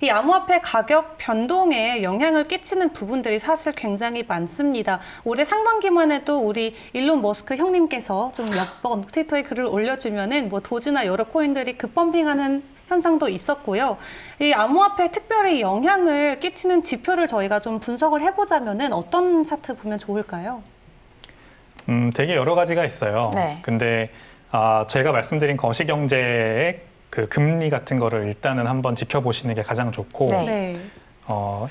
이 암호화폐 가격 변동에 영향을 끼치는 부분들이 사실 굉장히 많습니다. 올해 상반기만 해도 우리 일론 머스크 형님께서 좀 몇 번 트위터에 글을 올려주면은 뭐 도지나 여러 코인들이 급펌핑하는 현상도 있었고요. 이 암호화폐에 특별히 영향을 끼치는 지표를 저희가 좀 분석을 해보자면은 어떤 차트 보면 좋을까요? 되게 여러 가지가 있어요. 네. 근데 제가 말씀드린 거시경제의 그 금리 같은 거를 일단은 한번 지켜보시는 게 가장 좋고, 네. 네.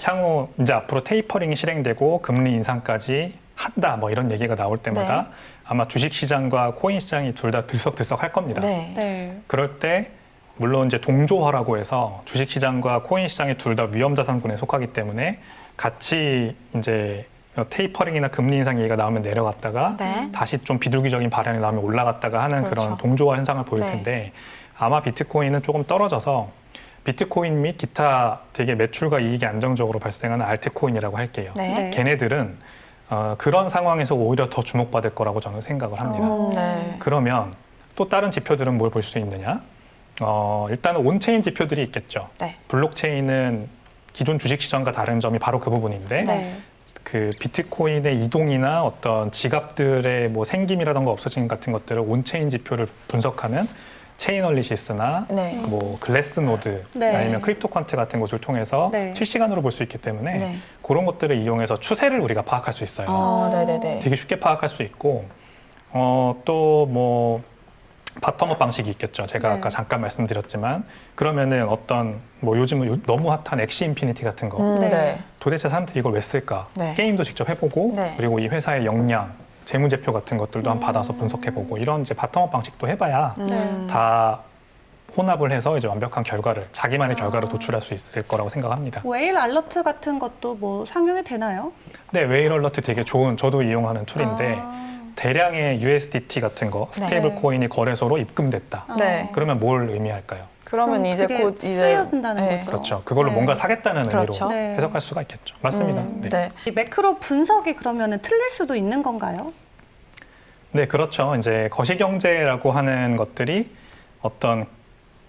향후 이제 앞으로 테이퍼링이 실행되고 금리 인상까지 한다 뭐 이런 얘기가 나올 때마다 네. 아마 주식시장과 코인시장이 둘 다 들썩들썩 할 겁니다. 네. 네. 그럴 때 물론 이제 동조화라고 해서 주식시장과 코인시장이 둘 다 위험자산군에 속하기 때문에 같이 이제 테이퍼링이나 금리 인상 얘기가 나오면 내려갔다가 네. 다시 좀 비둘기적인 발언이 나오면 올라갔다가 하는 그렇죠. 그런 동조화 현상을 보일 네. 텐데 아마 비트코인은 조금 떨어져서 비트코인 및 기타 되게 매출과 이익이 안정적으로 발생하는 알트코인이라고 할게요. 네. 네. 걔네들은 그런 상황에서 오히려 더 주목받을 거라고 저는 생각을 합니다. 네. 그러면 또 다른 지표들은 뭘 볼 수 있느냐? 일단은 온체인 지표들이 있겠죠. 네. 블록체인은 기존 주식시장과 다른 점이 바로 그 부분인데 네. 그 비트코인의 이동이나 어떤 지갑들의 뭐 생김이라던가 없어짐 같은 것들을 온체인 지표를 분석하는 체인얼리시스나 네. 뭐 글래스노드 네. 아니면 크립토퀀트 같은 곳을 통해서 네. 실시간으로 볼 수 있기 때문에 네. 그런 것들을 이용해서 추세를 우리가 파악할 수 있어요. 네네네. 되게 쉽게 파악할 수 있고 또 뭐 바텀업 방식이 있겠죠. 제가 네. 아까 잠깐 말씀드렸지만 그러면은 어떤 뭐 요즘은 너무 핫한 엑시 인피니티 같은 거 네. 네. 도대체 사람들이 이걸 왜 쓸까? 네. 게임도 직접 해보고 네. 그리고 이 회사의 역량, 재무제표 같은 것들도 한번 받아서 분석해보고 이런 이제 바텀업 방식도 해봐야 네. 다 혼합을 해서 이제 완벽한 결과를 자기만의 결과를 도출할 수 있을 거라고 생각합니다. 웨일 알러트 같은 것도 뭐 상용이 되나요? 네, 웨일 얼러트 되게 좋은 저도 이용하는 툴인데 대량의 USDT 같은 거 스테이블 네. 코인이 거래소로 입금됐다. 네. 그러면 뭘 의미할까요? 그러면 이제 그게 곧 이제 쓰여진다는 네. 거죠. 그렇죠. 그걸로 네. 뭔가 사겠다는 그렇죠. 의미로 네. 해석할 수가 있겠죠. 맞습니다. 네. 네. 이 매크로 분석이 그러면은 틀릴 수도 있는 건가요? 네, 그렇죠. 이제 거시경제라고 하는 것들이 어떤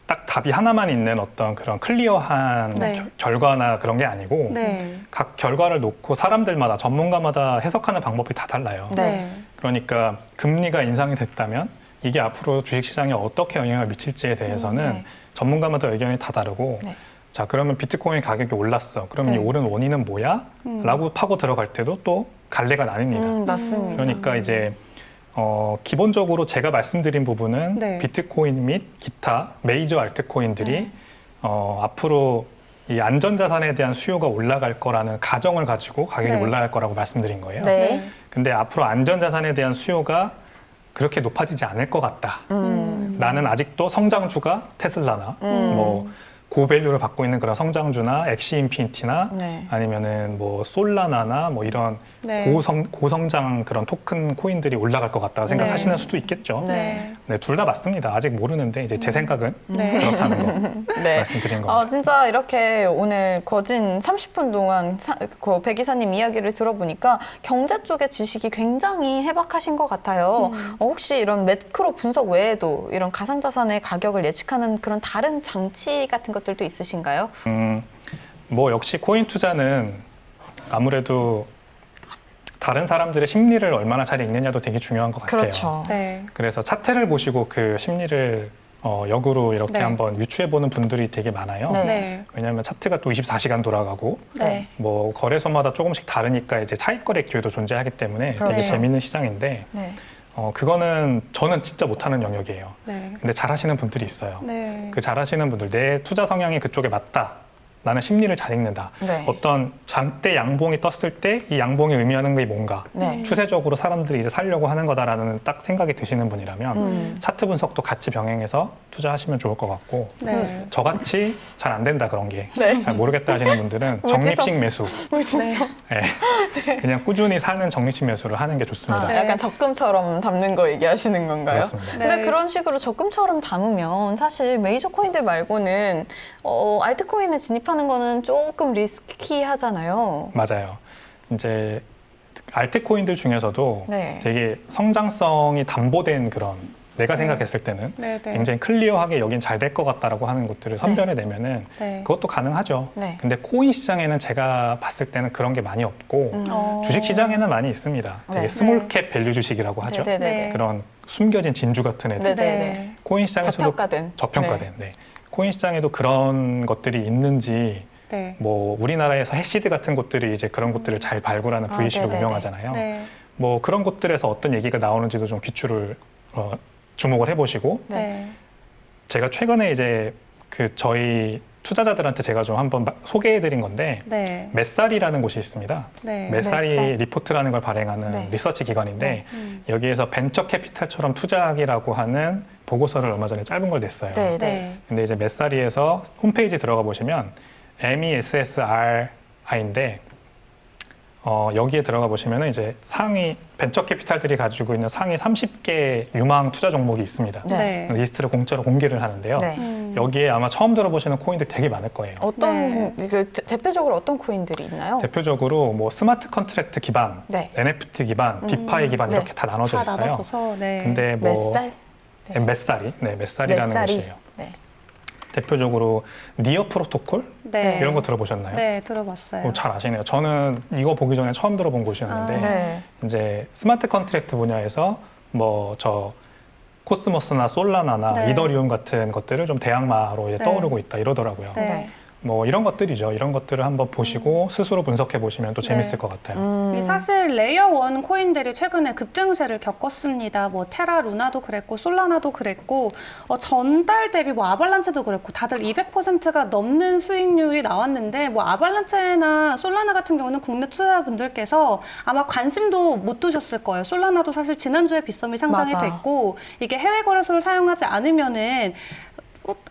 딱 답이 하나만 있는 어떤 그런 클리어한 네. 결과나 그런 게 아니고 네. 각 결과를 놓고 사람들마다 전문가마다 해석하는 방법이 다 달라요. 네. 그러니까 금리가 인상이 됐다면 이게 앞으로 주식시장에 어떻게 영향을 미칠지에 대해서는 네. 전문가마다 의견이 다 다르고 네. 자 그러면 비트코인 가격이 올랐어. 그럼 네. 이 오른 원인은 뭐야? 라고 파고 들어갈 때도 또 갈래가 나뉩니다. 맞습니다. 그러니까 이제 기본적으로 제가 말씀드린 부분은 네. 비트코인 및 기타 메이저 알트코인들이 앞으로 이 안전자산에 대한 수요가 올라갈 거라는 가정을 가지고 가격이 네. 올라갈 거라고 말씀드린 거예요. 네. 근데 앞으로 안전자산에 대한 수요가 그렇게 높아지지 않을 것 같다. 나는 아직도 성장주가 테슬라나 뭐 고밸류를 받고 있는 그런 성장주나 엑시 인피니티나 네. 아니면은 뭐 솔라나나 뭐 이런 네. 고성장 그런 토큰 코인들이 올라갈 것 같다 생각하시는 수도 있겠죠. 네. 네, 둘 다 맞습니다. 아직 모르는데 이제 제 생각은 네. 그렇다는 거 네. 말씀드린 겁니다. 진짜 이렇게 오늘 거진 30분 동안 백 이사님 이야기를 들어보니까 경제 쪽의 지식이 굉장히 해박하신 것 같아요. 혹시 이런 매크로 분석 외에도 이런 가상자산의 가격을 예측하는 그런 다른 장치 같은 것들도 있으신가요? 뭐 역시 코인 투자는 아무래도 다른 사람들의 심리를 얼마나 잘 읽느냐도 되게 중요한 것 같아요. 그렇죠. 네. 그래서 차트를 보시고 그 심리를 역으로 이렇게 네. 한번 유추해보는 분들이 되게 많아요. 네. 네. 왜냐하면 차트가 또 24시간 돌아가고 네. 뭐 거래소마다 조금씩 다르니까 이제 차익 거래 기회도 존재하기 때문에 되게 그렇죠. 재밌는 시장인데 네. 그거는 저는 진짜 못하는 영역이에요. 네. 근데 잘하시는 분들이 있어요. 네. 그 잘하시는 분들 내 투자 성향이 그쪽에 맞다. 나는 심리를 잘 읽는다. 네. 어떤 장대 양봉이 떴을 때 이 양봉이 의미하는 게 뭔가 네. 추세적으로 사람들이 이제 살려고 하는 거다라는 딱 생각이 드시는 분이라면 차트 분석도 같이 병행해서 투자하시면 좋을 것 같고 네. 저같이 잘 안 된다 그런 게 네. 잘 모르겠다 하시는 분들은 적립식 매수 무지성. 네. 그냥 꾸준히 사는 적립식 매수를 하는 게 좋습니다. 네. 약간 적금처럼 담는 거 얘기하시는 건가요? 그렇습니다. 근데 네. 그런 식으로 적금처럼 담으면 사실 메이저 코인들 말고는 알트코인에 진입하는 거는 조금 리스키하잖아요. 맞아요. 이제 알트코인들 중에서도 네. 되게 성장성이 담보된 그런 내가 생각했을 때는 네, 네. 굉장히 클리어하게 여긴 잘 될 것 같다라고 하는 것들을 선별해내면은 네. 그것도 가능하죠. 네. 근데 코인 시장에는 제가 봤을 때는 그런 게 많이 없고 주식 시장에는 많이 있습니다. 되게 네. 스몰캡 밸류 주식이라고 하죠. 네네네. 그런 숨겨진 진주 같은 애들. 네네네. 코인 시장에서도 저평가된. 저평가된. 네. 코인 시장에도 그런 것들이 있는지 네. 뭐 우리나라에서 해시드 같은 곳들이 이제 그런 곳들을 잘 발굴하는 아, VC로 네네네. 유명하잖아요. 네. 뭐 그런 곳들에서 어떤 얘기가 나오는지도 좀 귀추를 주목을 해보시고 네. 제가 최근에 이제 그 저희 투자자들한테 제가 좀 한번 소개해드린 건데 네. 메살이라는 곳이 있습니다. 네. 메살이 메살. 리포트라는 걸 발행하는 네. 리서치 기관인데 음. 여기에서 벤처 캐피탈처럼 투자하기라고 하는 보고서를 얼마 전에 짧은 걸 냈어요. 네. 네. 근데 이제 메살이에서 홈페이지 들어가 보시면 MESSRI인데 여기에 들어가 보시면 이제 상위 벤처 캐피탈들이 가지고 있는 상위 30개 유망 투자 종목이 있습니다. 네. 리스트를 공짜로 공개를 하는데요. 네. 여기에 아마 처음 들어보시는 코인들 되게 많을 거예요. 어떤 대표적으로 어떤 코인들이 있나요? 대표적으로 뭐 스마트 컨트랙트 기반, 네. NFT 기반, 디파이 기반 네. 이렇게 다 나눠져 다 있어요. 나눠져서 네. 근데 뭐 메살? 네. 메살이라는 메살이. 곳이에요. 네. 대표적으로 니어 프로토콜 네. 이런 거 들어보셨나요? 네, 들어봤어요. 잘 아시네요. 저는 이거 보기 전에 처음 들어본 곳이었는데 네. 이제 스마트 컨트랙트 분야에서 뭐 저 코스모스나 솔라나나 네. 이더리움 같은 것들을 좀 대항마로 이제 네. 떠오르고 있다 이러더라고요. 네. 뭐 이런 것들이죠. 이런 것들을 한번 보시고 스스로 분석해 보시면 또 재밌을 네. 것 같아요. 이 사실 레이어 원 코인들이 최근에 급등세를 겪었습니다. 뭐 테라 루나도 그랬고 솔라나도 그랬고 전달 대비 뭐 아발란체도 그랬고 다들 200%가 넘는 수익률이 나왔는데 뭐 아발란체나 솔라나 같은 경우는 국내 투자자분들께서 아마 관심도 못 두셨을 거예요. 솔라나도 사실 지난주에 빗썸이 상장이 맞아. 됐고 이게 해외 거래소를 사용하지 않으면은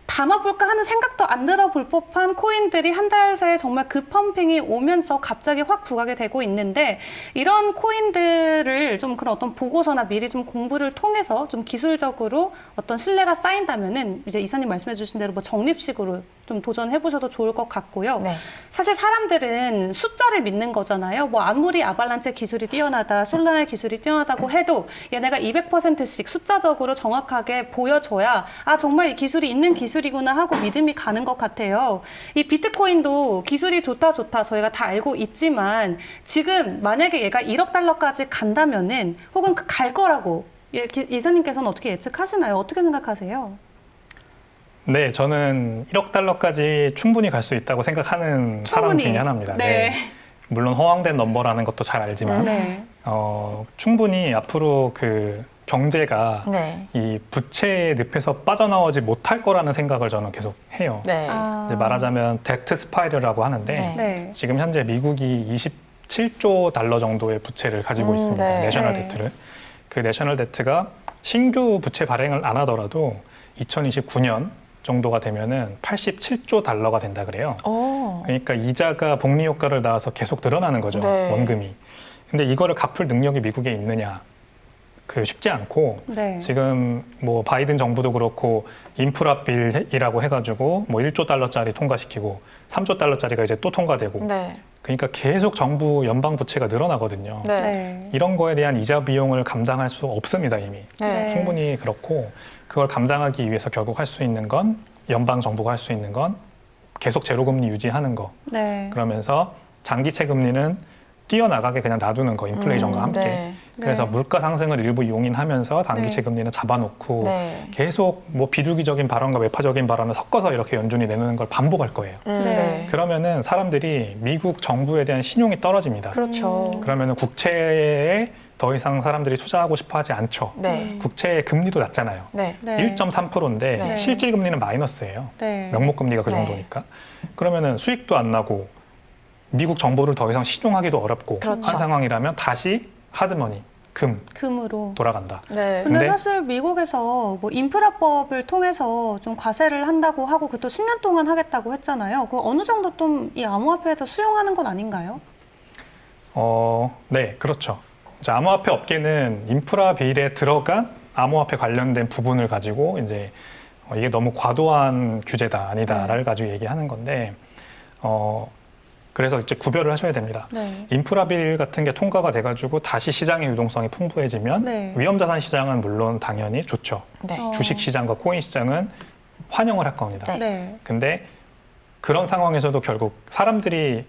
담아볼까 하는 생각도 안 들어볼 법한 코인들이 한 달 새에 정말 급펌핑이 오면서 갑자기 확 부각이 되고 있는데 이런 코인들을 좀 그런 어떤 보고서나 미리 좀 공부를 통해서 좀 기술적으로 어떤 신뢰가 쌓인다면은 이제 이사님 말씀해 주신 대로 뭐 적립식으로 좀 도전해 보셔도 좋을 것 같고요. 네. 사실 사람들은 숫자를 믿는 거잖아요. 뭐 아무리 아발란체 기술이 뛰어나다, 솔라나의 기술이 뛰어나다고 해도 얘네가 200%씩 숫자적으로 정확하게 보여줘야 아 정말 이 기술이 있는 기술이구나 하고 믿음이 가는 것 같아요. 이 비트코인도 기술이 좋다 저희가 다 알고 있지만 지금 만약에 얘가 1억 달러까지 간다면은 혹은 갈 거라고 이사님께서는 어떻게 예측하시나요? 어떻게 생각하세요? 네, 저는 1억 달러까지 충분히 갈 수 있다고 생각하는 사람 중에 하나입니다. 네. 물론 허황된 넘버라는 것도 잘 알지만 네. 충분히 앞으로 그 경제가 네. 이 부채의 늪에서 빠져나오지 못할 거라는 생각을 저는 계속 해요. 네. 이제 말하자면 데트 스파이럴이라고 하는데 네. 네. 지금 현재 미국이 27조 달러 정도의 부채를 가지고 있습니다. 네. 내셔널 네. 데트를. 그 내셔널 데트가 신규 부채 발행을 안 하더라도 2029년 정도가 되면은 87조 달러가 된다 그래요. 오. 그러니까 이자가 복리 효과를 낳아서 계속 늘어나는 거죠. 네. 원금이. 근데 이거를 갚을 능력이 미국에 있느냐? 쉽지 않고 네. 지금 뭐 바이든 정부도 그렇고 인프라 빌이라고 해가지고 뭐 1조 달러짜리 통과시키고 3조 달러짜리가 이제 또 통과되고 네. 그러니까 계속 정부 연방 부채가 늘어나거든요. 네. 네. 이런 거에 대한 이자 비용을 감당할 수 없습니다 이미. 네. 충분히 그렇고 그걸 감당하기 위해서 결국 할 수 있는 건 연방 정부가 할 수 있는 건 계속 제로금리 유지하는 거. 네. 그러면서 장기채 금리는 뛰어나가게 그냥 놔두는 거 인플레이션과 함께. 네. 그래서 네. 물가 상승을 일부 용인하면서 단기채 네. 금리는 잡아놓고 네. 계속 뭐 비둘기적인 발언과 외파적인 발언을 섞어서 이렇게 연준이 내놓는 걸 반복할 거예요. 네. 그러면은 사람들이 미국 정부에 대한 신용이 떨어집니다. 그렇죠. 그러면은 국채에 더 이상 사람들이 투자하고 싶어 하지 않죠. 네. 국채의 금리도 낮잖아요. 네. 네. 1.3%인데 네. 실질 금리는 마이너스예요. 네. 명목금리가 그 네. 정도니까. 그러면은 수익도 안 나고 미국 정부를 더 이상 신용하기도 어렵고 그렇죠. 한 상황이라면 다시 하드머니, 금 금으로. 돌아간다. 네. 근데 근데- 사실 미국에서 뭐 인프라법을 통해서 좀 과세를 한다고 하고 그것도 10년 동안 하겠다고 했잖아요. 그 어느 정도 좀 이 암호화폐에서 수용하는 건 아닌가요? 네, 그렇죠. 자, 암호화폐 업계는 인프라 빌에 들어간 암호화폐 관련된 부분을 가지고 이제 이게 너무 과도한 규제다 아니다를 가지고 얘기하는 건데 그래서 이제 구별을 하셔야 됩니다. 네. 인프라 빌 같은 게 통과가 돼가지고 다시 시장의 유동성이 풍부해지면 네. 위험자산 시장은 물론 당연히 좋죠. 네. 주식 시장과 코인 시장은 환영을 할 겁니다. 네. 네. 근데 그런 상황에서도 결국 사람들이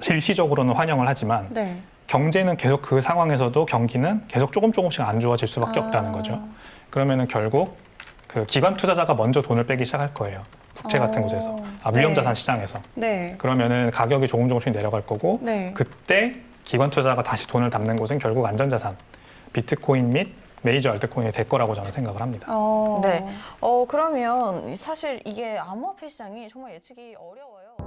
일시적으로는 환영을 하지만 네. 경제는 계속 그 상황에서도 경기는 계속 조금씩 안 좋아질 수밖에 없다는 거죠. 그러면은 결국 그 기관 투자자가 먼저 돈을 빼기 시작할 거예요. 국채 같은 곳에서. 위험자산 네. 시장에서. 네. 그러면은 가격이 조금씩 내려갈 거고 네. 그때 기관 투자자가 다시 돈을 담는 곳은 결국 안전자산, 비트코인 및 메이저 알트코인이 될 거라고 저는 생각을 합니다. 네. 그러면 사실 이게 암호화폐 시장이 정말 예측이 어려워요.